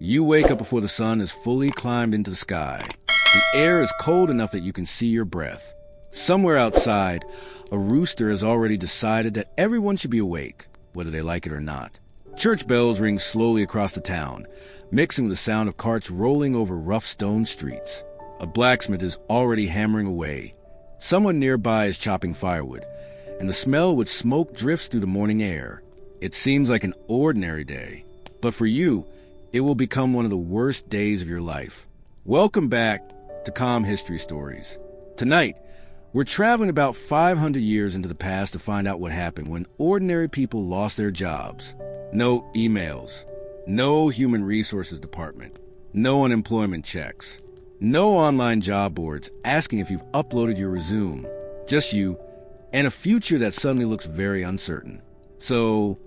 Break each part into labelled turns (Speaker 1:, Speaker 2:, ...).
Speaker 1: You wake up before the sun has fully climbed into the sky. The air is cold enough that you can see your breath. Somewhere outside, a rooster has already decided that everyone should be awake, whether they like it or not. Church bells ring slowly across the town, mixing with the sound of carts rolling over rough stone streets. A blacksmith is already hammering away. Someone nearby is chopping firewood, and the smell with smoke drifts through the morning air. It seems like an ordinary day, but for you, it will become one of the worst days of your life. Welcome back to Calm History Stories. Tonight, we're traveling about 500 years into the past to find out what happened when ordinary people lost their jobs. No emails, no human resources department, no unemployment checks, no online job boards asking if you've uploaded your resume. Just you and a future that suddenly looks very uncertain. So,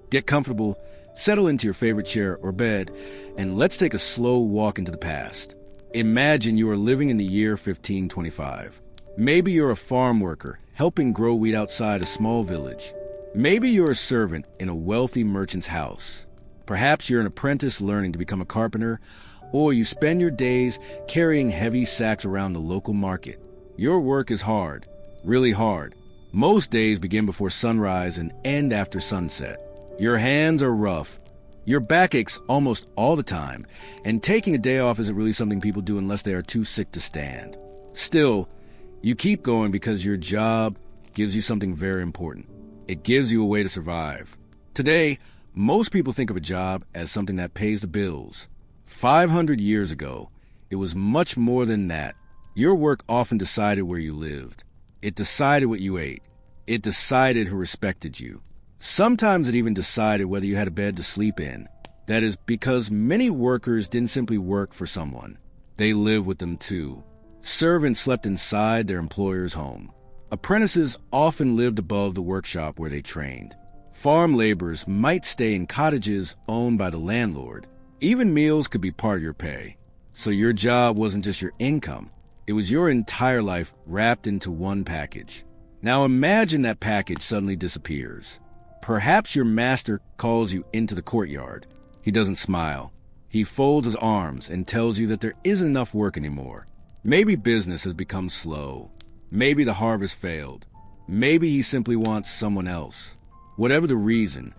Speaker 1: get comfortable, settle into your favorite chair or bed, and let's take a slow walk into the past. Imagine you are living in the year 1525. Maybe you're a farm worker helping grow wheat outside a small village. Maybe you're a servant in a wealthy merchant's house. Perhaps you're an apprentice learning to become a carpenter, or you spend your days carrying heavy sacks around the local market. Your work is hard, really hard. Most days begin before sunrise and end after sunset. Your hands are rough. Your back aches almost all the time, and taking a day off isn't really something people do unless they are too sick to stand. Still, you keep going because your job gives you something very important. It gives you a way to survive. Today, most people think of a job as something that pays the bills. 500 years ago, it was much more than that. Your work often decided where you lived. It decided what you ate. It decided who respected you. Sometimes it even decided whether you had a bed to sleep in. That is because many workers didn't simply work for someone. They lived with them too. Servants slept inside their employer's home. Apprentices often lived above the workshop where they trained. Farm laborers might stay in cottages owned by the landlord. Even meals could be part of your pay. So your job wasn't just your income. It was your entire life wrapped into one package. Now imagine that package suddenly disappears. Perhaps your master calls you into the courtyard. He doesn't smile. He folds his arms and tells you that there isn't enough work anymore. Maybe business has become slow. Maybe the harvest failed. Maybe he simply wants someone else. Whatever the reason,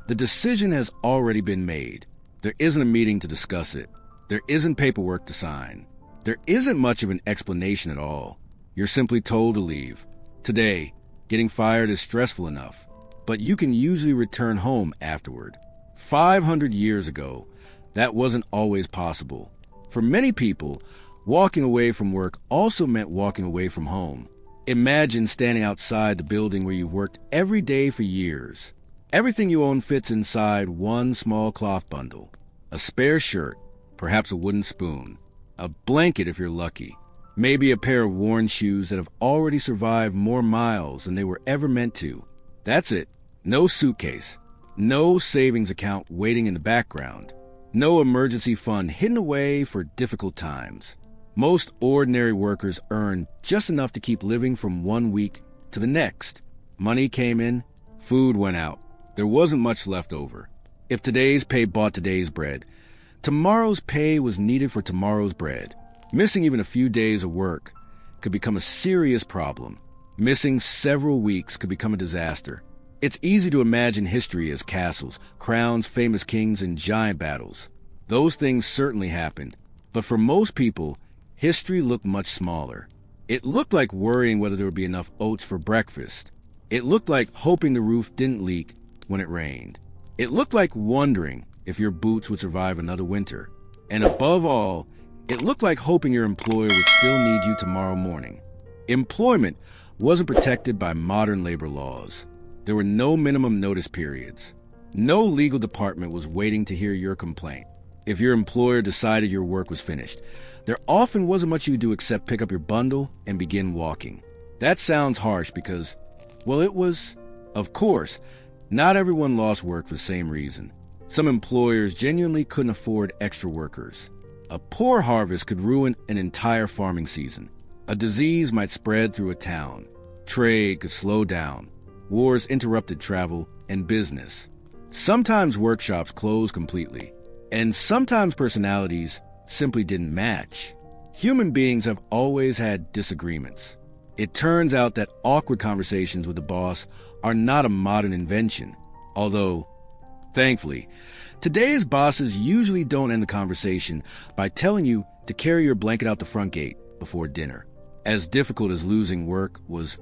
Speaker 1: the decision has already been made. There isn't a meeting to discuss it. There isn't paperwork to sign. There isn't much of an explanation at all. You're simply told to leave. Today, getting fired is stressful enough, but you can usually return home afterward. 500 years ago, that wasn't always possible. For many people, walking away from work also meant walking away from home. Imagine standing outside the building where you've worked every day for years. Everything you own fits inside one small cloth bundle. A spare shirt, perhaps a wooden spoon, a blanket if you're lucky, maybe a pair of worn shoes that have already survived more miles than they were ever meant to. That's it. No suitcase, no savings account waiting in the background, no emergency fund hidden away for difficult times. Most ordinary workers earn just enough to keep living from one week to the next. Money came in, food went out. There wasn't much left over. If today's pay bought today's bread, tomorrow's pay was needed for tomorrow's bread. Missing even a few days of work could become a serious problem. Missing several weeks could become a disaster. It's easy to imagine history as castles, crowns, famous kings, and giant battles. Those things certainly happened. But for most people, history looked much smaller. It looked like worrying whether there would be enough oats for breakfast. It looked like hoping the roof didn't leak when it rained. It looked like wondering if your boots would survive another winter. And above all, it looked like hoping your employer would still need you tomorrow morning. Employment wasn't protected by modern labor laws. There were no minimum notice periods. No legal department was waiting to hear your complaint. If your employer decided your work was finished, there often wasn't much you could do except pick up your bundle and begin walking. That sounds harsh because, well, it was. Of course, not everyone lost work for the same reason. Some employers genuinely couldn't afford extra workers. A poor harvest could ruin an entire farming season. A disease might spread through a town. Trade could slow down. Wars interrupted travel and business. Sometimes workshops closed completely. And sometimes personalities simply didn't match. Human beings have always had disagreements. It turns out that awkward conversations with the boss are not a modern invention, although, thankfully, today's bosses usually don't end the conversation by telling you to carry your blanket out the front gate before dinner. As difficult as losing work was,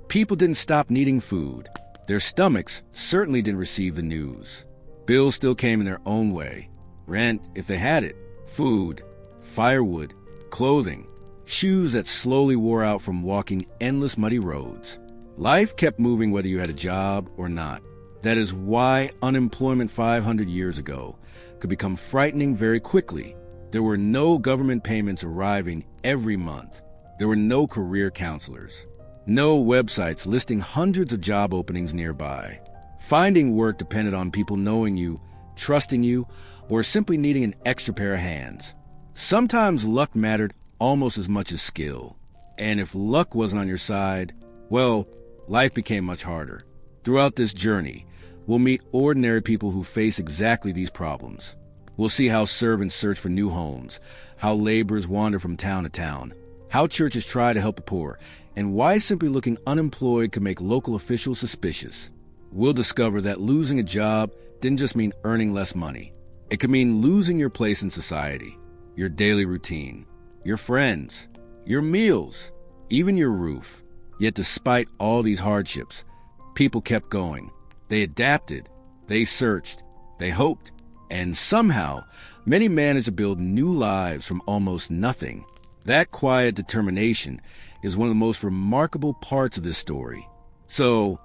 Speaker 1: people didn't stop needing food. Their stomachs certainly didn't receive the news. Bills still came in their own way. Rent, if they had it, food, firewood, clothing, shoes that slowly wore out from walking endless muddy roads. Life kept moving whether you had a job or not. That is why unemployment 500 years ago could become frightening very quickly. There were no government payments arriving every month. There were no career counselors. No websites listing hundreds of job openings nearby. Finding work depended on people knowing you, trusting you, or simply needing an extra pair of hands. Sometimes luck mattered almost as much as skill. And if luck wasn't on your side, well, life became much harder. Throughout this journey, we'll meet ordinary people who face exactly these problems. We'll see how servants search for new homes, how laborers wander from town to town, how churches try to help the poor, and why simply looking unemployed can make local officials suspicious. We'll discover that losing a job didn't just mean earning less money. It could mean losing your place in society, your daily routine, your friends, your meals, even your roof. Yet despite all these hardships, people kept going. They adapted, they searched, they hoped, and somehow many managed to build new lives from almost nothing. That quiet determination is one of the most remarkable parts of this story. So,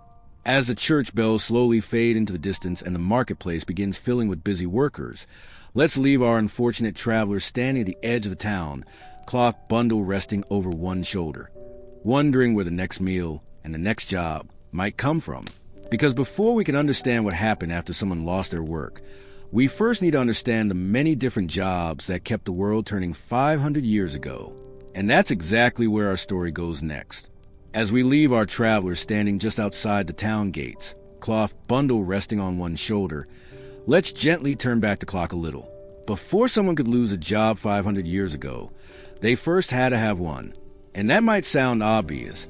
Speaker 1: as the church bells slowly fade into the distance and the marketplace begins filling with busy workers, let's leave our unfortunate travelers standing at the edge of the town, cloth bundle resting over one shoulder, wondering where the next meal and the next job might come from. Because before we can understand what happened after someone lost their work, we first need to understand the many different jobs that kept the world turning 500 years ago. And that's exactly where our story goes next. As we leave our travelers standing just outside the town gates, cloth bundle resting on one shoulder, let's gently turn back the clock a little. Before someone could lose a job 500 years ago, they first had to have one. And that might sound obvious,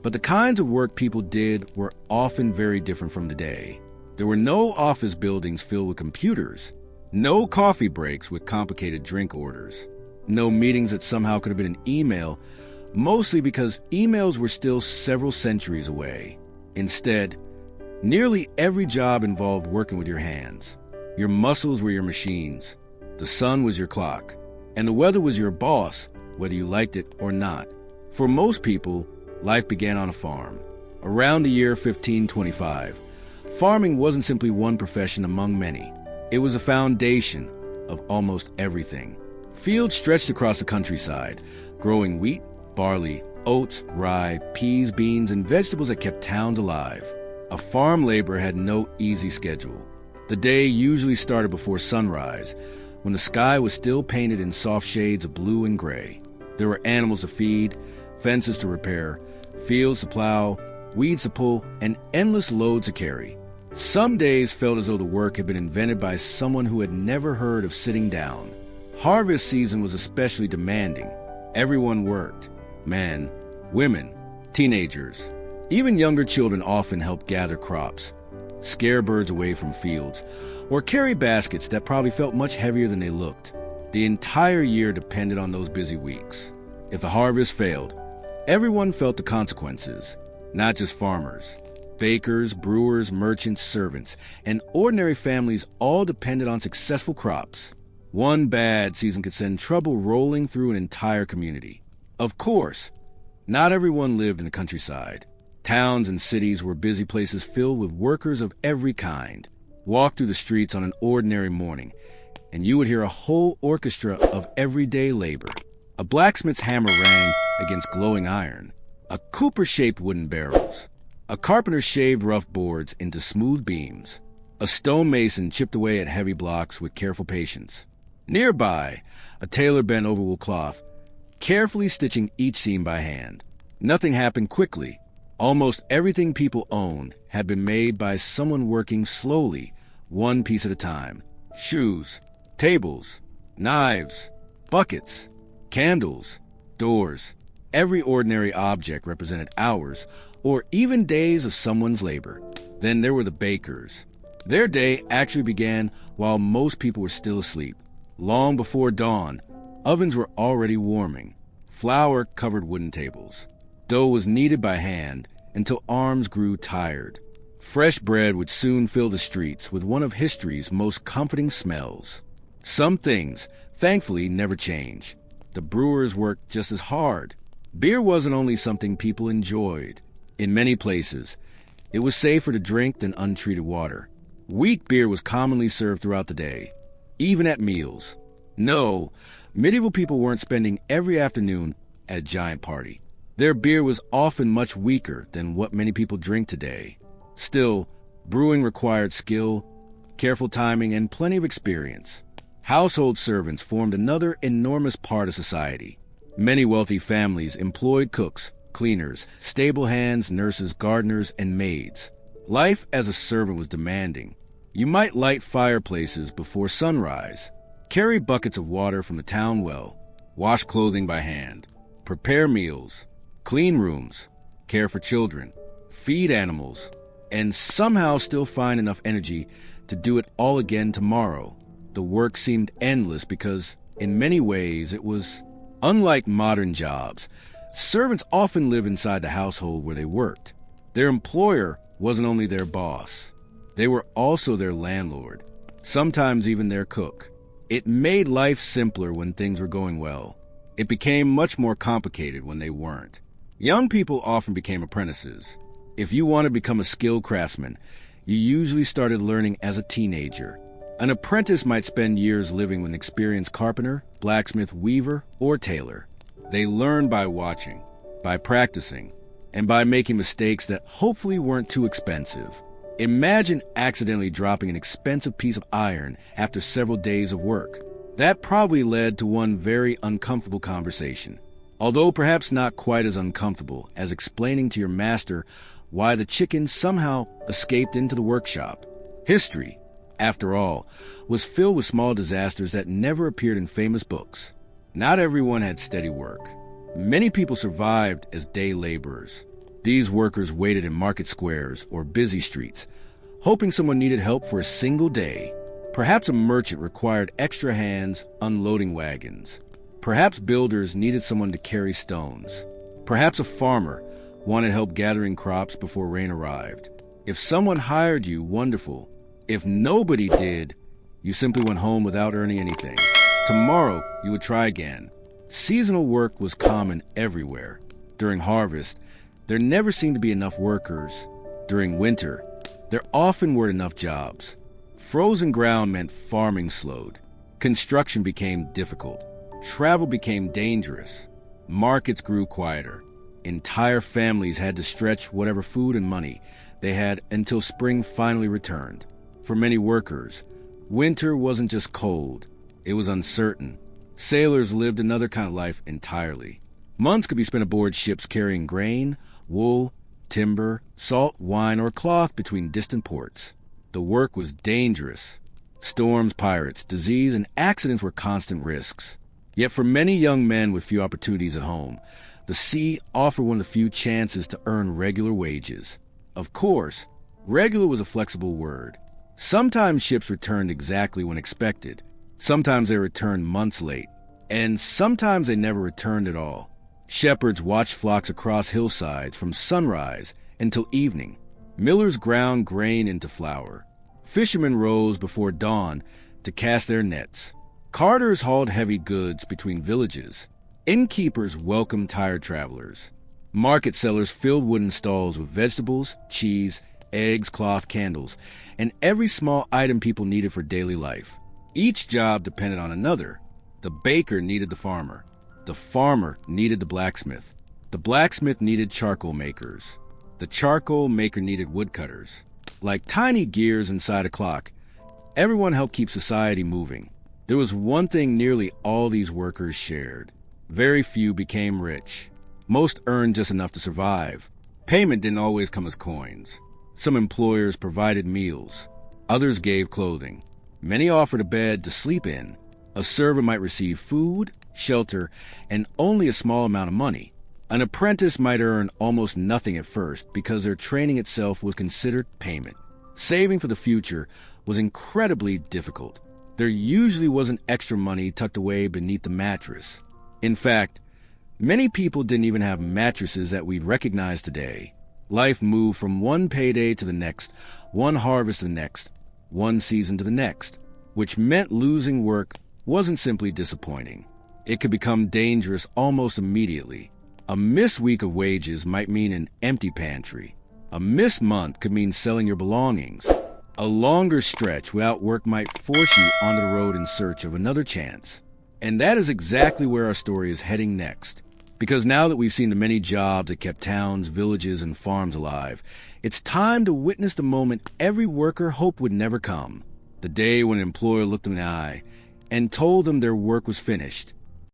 Speaker 1: but the kinds of work people did were often very different from today. There were no office buildings filled with computers, no coffee breaks with complicated drink orders, no meetings that somehow could have been an email, mostly because emails were still several centuries away. Instead, nearly every job involved working with your hands. Your muscles were your machines, the sun was your clock, and the weather was your boss, whether you liked it or not. For most people, life began on a farm. Around the year 1525, farming wasn't simply one profession among many. It was a foundation of almost everything. Fields stretched across the countryside, growing wheat, barley, oats, rye, peas, beans, and vegetables that kept towns alive. A farm laborer had no easy schedule. The day usually started before sunrise, when the sky was still painted in soft shades of blue and gray. There were animals to feed, fences to repair, fields to plow, weeds to pull, and endless loads to carry. Some days felt as though the work had been invented by someone who had never heard of sitting down. Harvest season was especially demanding. Everyone worked. Men, women, teenagers. Even younger children often helped gather crops, scare birds away from fields, or carry baskets that probably felt much heavier than they looked. The entire year depended on those busy weeks. If the harvest failed, everyone felt the consequences, not just farmers. Bakers, brewers, merchants, servants, and ordinary families all depended on successful crops. One bad season could send trouble rolling through an entire community. Of course, not everyone lived in the countryside. Towns and cities were busy places filled with workers of every kind. Walk through the streets on an ordinary morning, and you would hear a whole orchestra of everyday labor. A blacksmith's hammer rang against glowing iron. A cooper shaped wooden barrels. A carpenter shaved rough boards into smooth beams. A stonemason chipped away at heavy blocks with careful patience. Nearby, a tailor bent over wool cloth, carefully stitching each seam by hand. Nothing happened quickly. Almost everything people owned had been made by someone working slowly, one piece at a time. Shoes, Tables, knives, buckets, candles, doors. Every ordinary object represented hours or even days of someone's labor. Then there were the bakers. Their day actually began while most people were still asleep. Long before dawn, ovens were already warming. Flour covered wooden tables. Dough was kneaded by hand until arms grew tired. Fresh bread would soon fill the streets with one of history's most comforting smells. Some things, thankfully, never change. The brewers worked just as hard. Beer wasn't only something people enjoyed. In many places, it was safer to drink than untreated water. Weak beer was commonly served throughout the day, even at meals. No, medieval people weren't spending every afternoon at a giant party. Their beer was often much weaker than what many people drink today. Still, brewing required skill, careful timing, and plenty of experience. Household servants formed another enormous part of society. Many wealthy families employed cooks, cleaners, stable hands, nurses, gardeners, and maids. Life as a servant was demanding. You might light fireplaces before sunrise, carry buckets of water from the town well, wash clothing by hand, prepare meals, clean rooms, care for children, feed animals, and somehow still find enough energy to do it all again tomorrow. The work seemed endless because, in many ways, it was unlike modern jobs. Servants often lived inside the household where they worked. Their employer wasn't only their boss. They were also their landlord, sometimes even their cook. It made life simpler when things were going well. It became much more complicated when they weren't. Young people often became apprentices. If you want to become a skilled craftsman, you usually started learning as a teenager. An apprentice might spend years living with an experienced carpenter, blacksmith, weaver, or tailor. They learned by watching, by practicing, and by making mistakes that hopefully weren't too expensive. Imagine accidentally dropping an expensive piece of iron after several days of work. That probably led to one very uncomfortable conversation, although perhaps not quite as uncomfortable as explaining to your master why the chicken somehow escaped into the workshop. History, after all, was filled with small disasters that never appeared in famous books. Not everyone had steady work. Many people survived as day laborers. These workers waited in market squares or busy streets, hoping someone needed help for a single day. Perhaps a merchant required extra hands unloading wagons. Perhaps builders needed someone to carry stones. Perhaps a farmer wanted help gathering crops before rain arrived. If someone hired you, wonderful. If nobody did, you simply went home without earning anything. Tomorrow, you would try again. Seasonal work was common everywhere. During harvest, there never seemed to be enough workers. During winter, there often weren't enough jobs. Frozen ground meant farming slowed. Construction became difficult. Travel became dangerous. Markets grew quieter. Entire families had to stretch whatever food and money they had until spring finally returned. For many workers, winter wasn't just cold, it was uncertain. Sailors lived another kind of life entirely. Months could be spent aboard ships carrying grain, wool, timber, salt, wine, or cloth between distant ports. The work was dangerous. Storms, pirates, disease, and accidents were constant risks. Yet for many young men with few opportunities at home, the sea offered one of the few chances to earn regular wages. Of course, regular was a flexible word. Sometimes ships returned exactly when expected. Sometimes they returned months late. And sometimes they never returned at all. Shepherds watched flocks across hillsides from sunrise until evening. Millers ground grain into flour. Fishermen rose before dawn to cast their nets. Carters hauled heavy goods between villages. Innkeepers welcomed tired travelers. Market sellers filled wooden stalls with vegetables, cheese, eggs, cloth, candles, and every small item people needed for daily life. Each job depended on another. The baker needed the farmer. The farmer needed the blacksmith. The blacksmith needed charcoal makers. The charcoal maker needed woodcutters. Like tiny gears inside a clock, everyone helped keep society moving. There was one thing nearly all these workers shared. Very few became rich. Most earned just enough to survive. Payment didn't always come as coins. Some employers provided meals. Others gave clothing. Many offered a bed to sleep in. A servant might receive food, shelter, and only a small amount of money. An apprentice might earn almost nothing at first because their training itself was considered payment. Saving for the future was incredibly difficult. There usually wasn't extra money tucked away beneath the mattress. In fact, many people didn't even have mattresses that we'd recognize today. Life moved from one payday to the next, one harvest to the next, one season to the next, which meant losing work wasn't simply disappointing. It could become dangerous almost immediately. A missed week of wages might mean an empty pantry. A missed month could mean selling your belongings. A longer stretch without work might force you onto the road in search of another chance. And that is exactly where our story is heading next. Because now that we've seen the many jobs that kept towns, villages, and farms alive, it's time to witness the moment every worker hoped would never come. The day when an employer looked them in the eye and told them their work was finished.